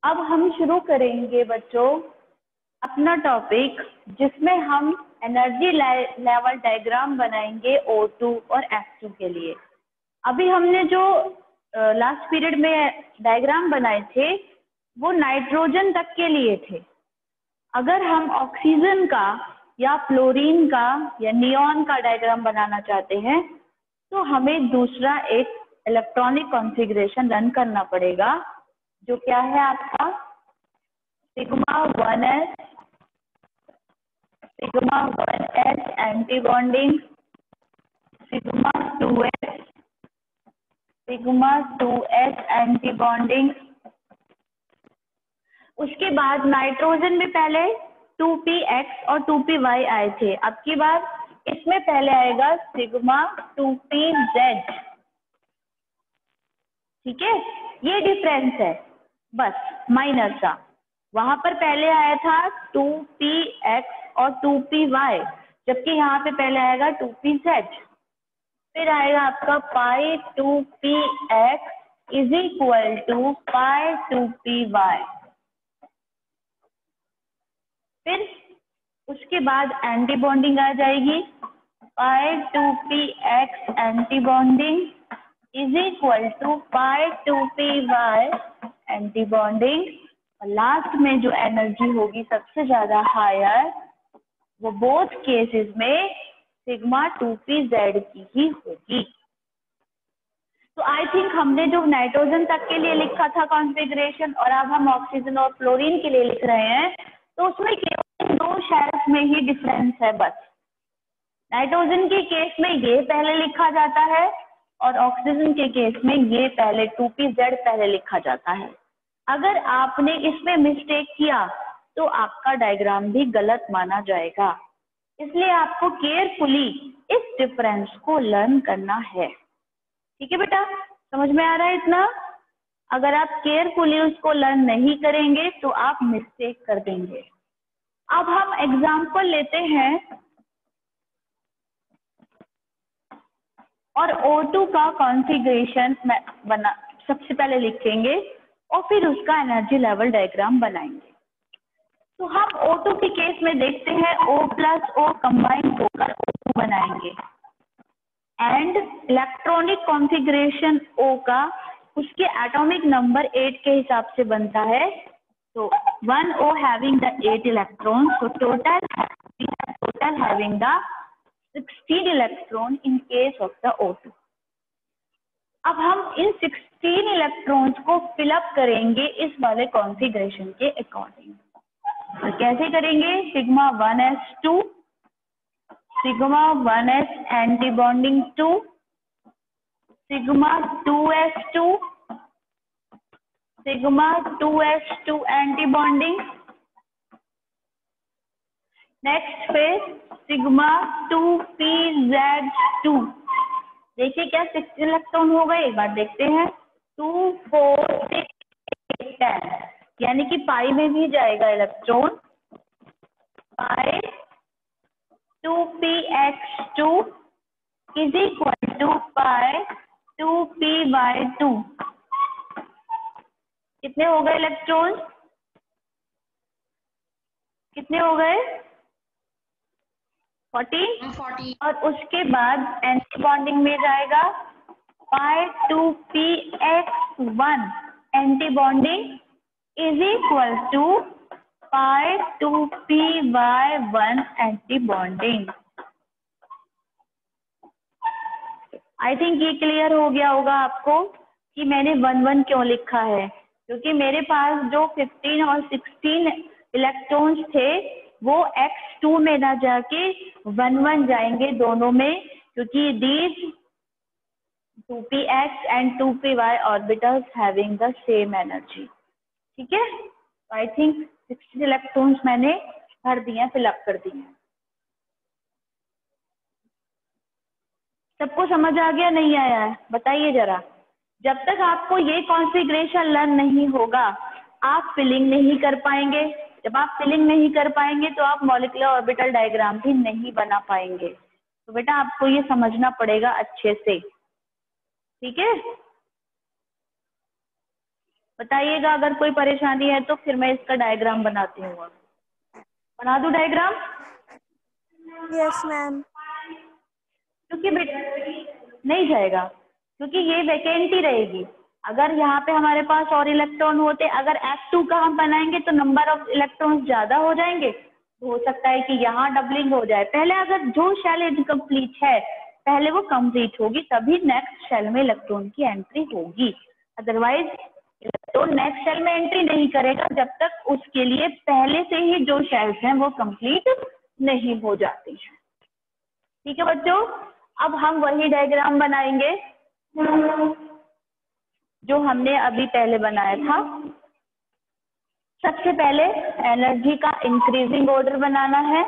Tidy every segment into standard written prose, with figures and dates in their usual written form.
अब हम शुरू करेंगे बच्चों अपना टॉपिक, जिसमें हम एनर्जी लेवल डायग्राम बनाएंगे O2 और F2 के लिए। अभी हमने जो लास्ट पीरियड में डायग्राम बनाए थे वो नाइट्रोजन तक के लिए थे। अगर हम ऑक्सीजन का या फ्लोरीन का या नियॉन का डायग्राम बनाना चाहते हैं तो हमें दूसरा एक इलेक्ट्रॉनिक कॉन्फ़िगरेशन रन करना पड़ेगा, जो क्या है आपका sigma 1s, sigma 1s anti bonding, sigma 2s, sigma 2s anti bonding. उसके बाद नाइट्रोजन में पहले 2px और 2py आए थे। अब की बार इसमें पहले आएगा सिग्मा 2pz। ठीक है, ये डिफरेंस है बस माइनर सा। वहां पर पहले आया था 2px और 2py, जबकि यहाँ पे पहले आएगा 2pz। फिर आएगा आपका pi 2px is equal to pi 2py। फिर उसके बाद एंटी बॉन्डिंग आ जाएगी, pi 2px anti bonding is equal to pi 2py anti bonding. और लास्ट में जो एनर्जी होगी सबसे ज्यादा हायर, वो बोथ केसेस में सिग्मा 2pz की ही होगी। तो आई थिंक हमने जो नाइट्रोजन तक के लिए लिखा था कॉन्फ़िगरेशन, और अब हम ऑक्सीजन और फ्लोरीन के लिए लिख रहे हैं, तो उसमें केवल दो शेल्स में ही डिफरेंस है बस। नाइट्रोजन के केस में ये पहले लिखा जाता है और ऑक्सीजन के केस में ये पहले 2pz पहले लिखा जाता है। अगर आपने इसमें मिस्टेक किया तो आपका डायग्राम भी गलत माना जाएगा, इसलिए आपको केयरफुली इस डिफरेंस को लर्न करना है। ठीक है बेटा, समझ में आ रहा है इतना? अगर आप केयरफुली उसको लर्न नहीं करेंगे तो आप मिस्टेक कर देंगे। अब हम एग्जाम्पल लेते हैं और O2 का कॉन्फ़िगरेशन बना सबसे पहले लिखेंगे और फिर उसका एनर्जी लेवल डायग्राम बनाएंगे। तो हम O2 के केस में देखते हैं O प्लस O कंबाइन होकर O2 बनाएंगे, एंड इलेक्ट्रॉनिक कॉन्फ़िगरेशन O का उसके एटॉमिक नंबर 8 के हिसाब से बनता है। तो 1O having the 8 electron, so total having the 16 electron in case of the O2। अब हम इन 16 इलेक्ट्रॉन्स को फिलअप करेंगे इस वाले कॉन्फ़िगरेशन के अकॉर्डिंग। तो कैसे करेंगे? Sigma 1s2, sigma 1s anti bonding 2, sigma 2s2, sigma 2s2 anti bonding. Next पे सिग्मा 2pz2। देखिए क्या 16 इलेक्ट्रॉन हो गए, एक बार देखते हैं। 2 4 6 10, यानी कि पाई में भी जाएगा electron. Pi 2px2 is equal to pi 2py2। कितने हो गए इलेक्ट्रॉन? कितने हो गए? 40। और उसके बाद एंटी बॉन्डिंग में जाएगा pi 2px1 anti bonding is equal to pi 2py1 anti bonding. I think ये क्लियर हो गया होगा आपको कि मैंने 1 1 क्यों लिखा है, क्योंकि मेरे पास जो 15 और 16 इलेक्ट्रॉन्स थे वो x2 में ना जाके 1 1 जाएंगे दोनों में, क्योंकि these 2px and 2py orbitals having the same energy। ठीक है, आई थिंक 16 इलेक्ट्रॉन्स मैंने भर दिए, फिलअप कर दिए। सबको समझ आ गया, नहीं आया है? बताइए जरा। जब तक आपको ये कॉन्फ़िगरेशन लर्न नहीं होगा आप फिलिंग नहीं कर पाएंगे। जब आप फिलिंग नहीं कर पाएंगे तो आप मॉलिक्यूलर ऑर्बिटल डायग्राम भी नहीं बना पाएंगे। तो बेटा आपको ये समझना पड़ेगा अच्छे से, ठीक है? बताइएगा अगर कोई परेशानी है तो, फिर मैं इसका डायग्राम बनाती हूँ। अब बना दूं डायग्राम? Yes ma'am. क्योंकि नहीं जाएगा, क्योंकि ये वैकेंट ही रहेगी। अगर यहाँ पे हमारे पास और इलेक्ट्रॉन होते, अगर F2 का हम बनाएंगे तो नंबर ऑफ इलेक्ट्रॉन्स ज्यादा हो जाएंगे, तो हो सकता है कि यहाँ डबलिंग हो जाए। पहले अगर जो शेल इनकम्प्लीट है पहले वो कंप्लीट होगी, तभी नेक्स्ट शेल में इलेक्ट्रॉन की एंट्री होगी। अदरवाइज इलेक्ट्रॉन नेक्स्ट शेल में एंट्री नहीं करेगा जब तक उसके लिए पहले से ही जो शेल्स हैं वो कंप्लीट नहीं हो जाती हैं। ठीक है बच्चों, अब हम वही डायग्राम बनाएंगे जो हमने अभी पहले बनाया था। सबसे पहले एनर्जी का इंक्रीजिंग ऑर्डर बनाना है,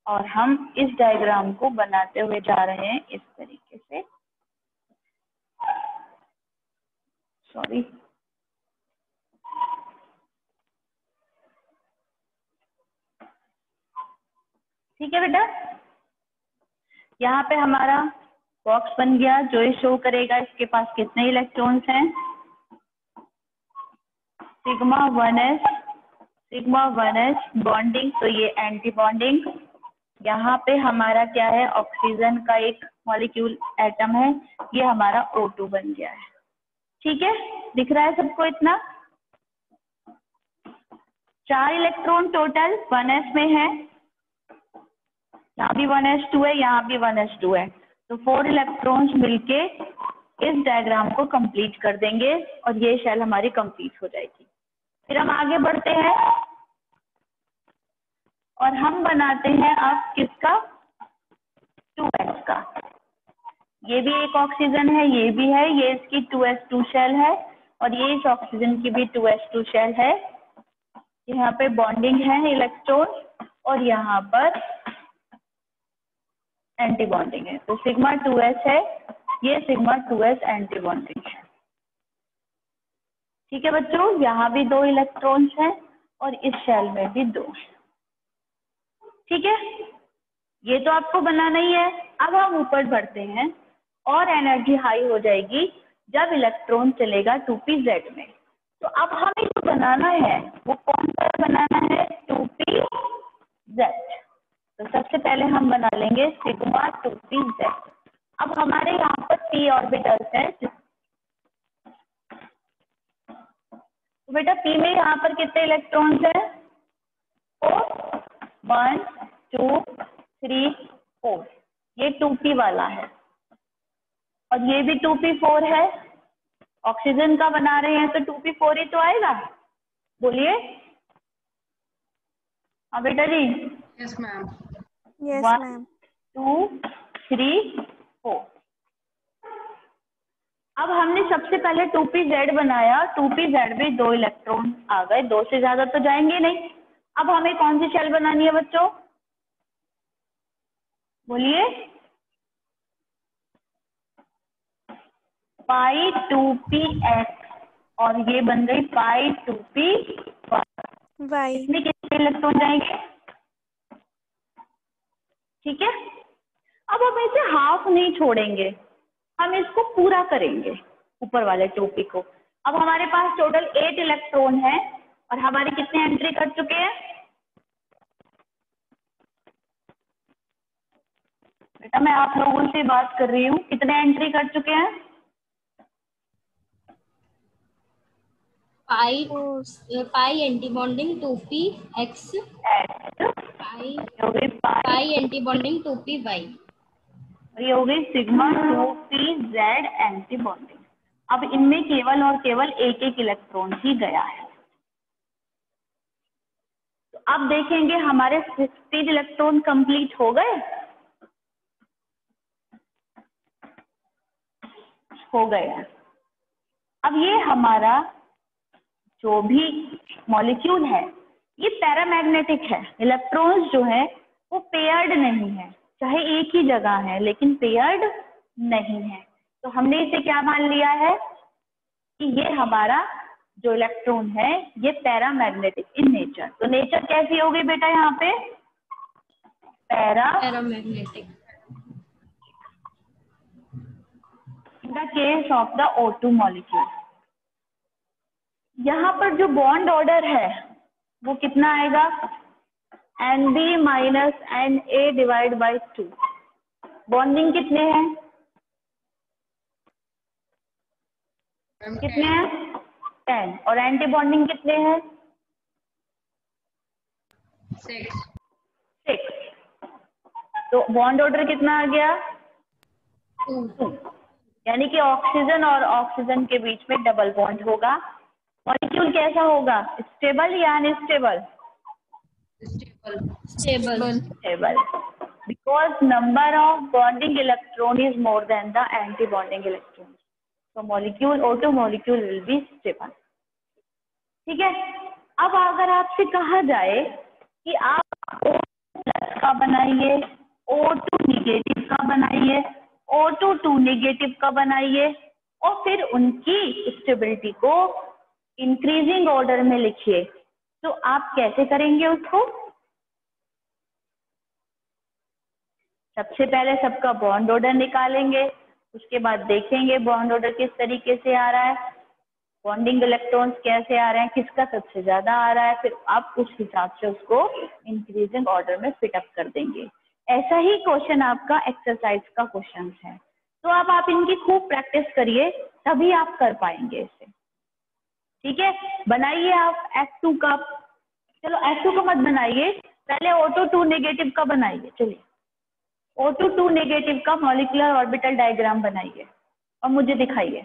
और हम इस डायग्राम को बनाते हुए जा रहे हैं इस तरीके से। सॉरी, ठीक है बेटा। यहाँ पे हमारा बॉक्स बन गया जो ये शो करेगा इसके पास कितने इलेक्ट्रॉन्स हैं। सिग्मा 1s बॉन्डिंग, तो ये एंटी बॉन्डिंग। यहाँ पे हमारा क्या है, ऑक्सीजन का एक मॉलिक्यूल एटम है, ये हमारा O2 बन गया है। ठीक है, दिख रहा है सबको इतना? 4 इलेक्ट्रॉन टोटल 1s में है, यहाँ भी 1s2 है, यहाँ भी 1s2 है, तो 4 इलेक्ट्रॉन्स मिलके इस डायग्राम को कंप्लीट कर देंगे और ये शेल हमारी कंप्लीट हो जाएगी। फिर हम आगे बढ़ते हैं और हम बनाते हैं अब किसका, 2s का। ये भी एक ऑक्सीजन है, ये भी है, ये इसकी 2s2 शेल है, और ये इस ऑक्सीजन की भी 2s2 शेल है। यहाँ पे बॉन्डिंग है इलेक्ट्रॉन और यहाँ पर एंटी बॉन्डिंग है, तो सिग्मा 2s है, ये सिग्मा 2s एंटी बॉन्डिंग है। ठीक है बच्चों, यहाँ भी 2 इलेक्ट्रॉन्स हैं और इस शेल में भी 2 है। ठीक है, ये तो आपको बनाना ही है। अब हम ऊपर बढ़ते हैं और एनर्जी हाई हो जाएगी जब इलेक्ट्रॉन चलेगा 2pz में। तो अब हमें जो बनाना है वो कौन सा बनाना है, 2pz। तो सबसे पहले हम बना लेंगे सिग्मा 2pz। अब हमारे यहाँ पर p ऑर्बिटल्स है, तो बेटा p में यहाँ पर कितने इलेक्ट्रॉन्स है, 4, 1 2 3 4, ये 2p वाला है, और ये भी 2p4 है। ऑक्सीजन का बना रहे हैं तो 2p4 ही तो आएगा, बोलिए। हाँ बेटा जी। Yes ma'am. 1 2 3 4। अब हमने सबसे पहले 2pz बनाया, 2pz में 2 इलेक्ट्रॉन आ गए, 2 से ज्यादा तो जाएंगे नहीं। अब हमें कौन सी शेल बनानी है बच्चों, बोलिए। पाई 2px, और ये बन गई पाई 2p y। इसमें कितने इलेक्ट्रॉन जाएंगे, ठीक है। अब हम इसे हाफ नहीं छोड़ेंगे, हम इसको पूरा करेंगे ऊपर वाले 2p को। अब हमारे पास टोटल 8 इलेक्ट्रॉन है और हमारे कितने एंट्री कर चुके हैं, बेटा मैं आप लोगों से बात कर रही हूँ, कितने एंट्री कर चुके हैं, पाई एंटी बॉन्डिंग 2px, पाई एंटी बॉन्डिंग 2py, ये हो गई सिग्मा 2pz एंटी बॉन्डिंग। अब इनमें केवल और केवल एक एक इलेक्ट्रॉन ही गया है। तो अब देखेंगे हमारे 16 इलेक्ट्रॉन कंप्लीट हो गए, हो गए हैं। अब ये हमारा जो भी मॉलिक्यूल है ये पैरामैग्नेटिक है, इलेक्ट्रॉन्स जो है वो पेयर्ड नहीं है, चाहे एक ही जगह है लेकिन पेयर्ड नहीं है। तो हमने इसे क्या मान लिया है कि ये हमारा जो इलेक्ट्रॉन है ये पैरामैग्नेटिक इन नेचर। तो नेचर कैसी होगी बेटा, यहाँ पे paramagnetic. In the case of the O2 molecule. यहाँ पर जो बॉन्ड ऑर्डर है वो कितना आएगा, NB minus NA divide by 2। Bonding कितने हैं, कितने हैं 10, और एंटी बॉन्डिंग कितने हैं 6। तो बॉन्ड ऑर्डर कितना आ गया 2, यानी कि ऑक्सीजन और ऑक्सीजन के बीच में डबल बॉन्ड होगा। मॉलिक्यूल कैसा होगा, स्टेबल या unstable, stable. Stable, because number of bonding electron is more than the anti bonding electron, so molecule O2 molecule will be stable। ठीक है, अब अगर आपसे कहा जाए कि आप O प्लस का बनाइए, O2 निगेटिव का बनाइए, O2 2 निगेटिव का बनाइए, और फिर उनकी स्टेबिलिटी को इंक्रीजिंग ऑर्डर में लिखिए, तो आप कैसे करेंगे उसको। सबसे पहले सबका बॉन्ड ऑर्डर निकालेंगे, उसके बाद देखेंगे बॉन्ड ऑर्डर किस तरीके से आ रहा है, बॉन्डिंग इलेक्ट्रॉन्स कैसे आ रहे हैं, किसका सबसे ज्यादा आ रहा है, फिर आप उस हिसाब से उसको इंक्रीजिंग ऑर्डर में फिट अप कर देंगे। ऐसा ही क्वेश्चन आपका एक्सरसाइज का क्वेश्चन है, तो अब आप इनकी खूब प्रैक्टिस करिए, तभी आप कर पाएंगे इसे। ठीक है, बनाइए आप F2 का, चलो F2 का मत बनाइए, पहले O2 2 नेगेटिव का बनाइए। चलिए O2 2 नेगेटिव का मॉलिक्यूलर ऑर्बिटल डायग्राम बनाइए और मुझे दिखाइए।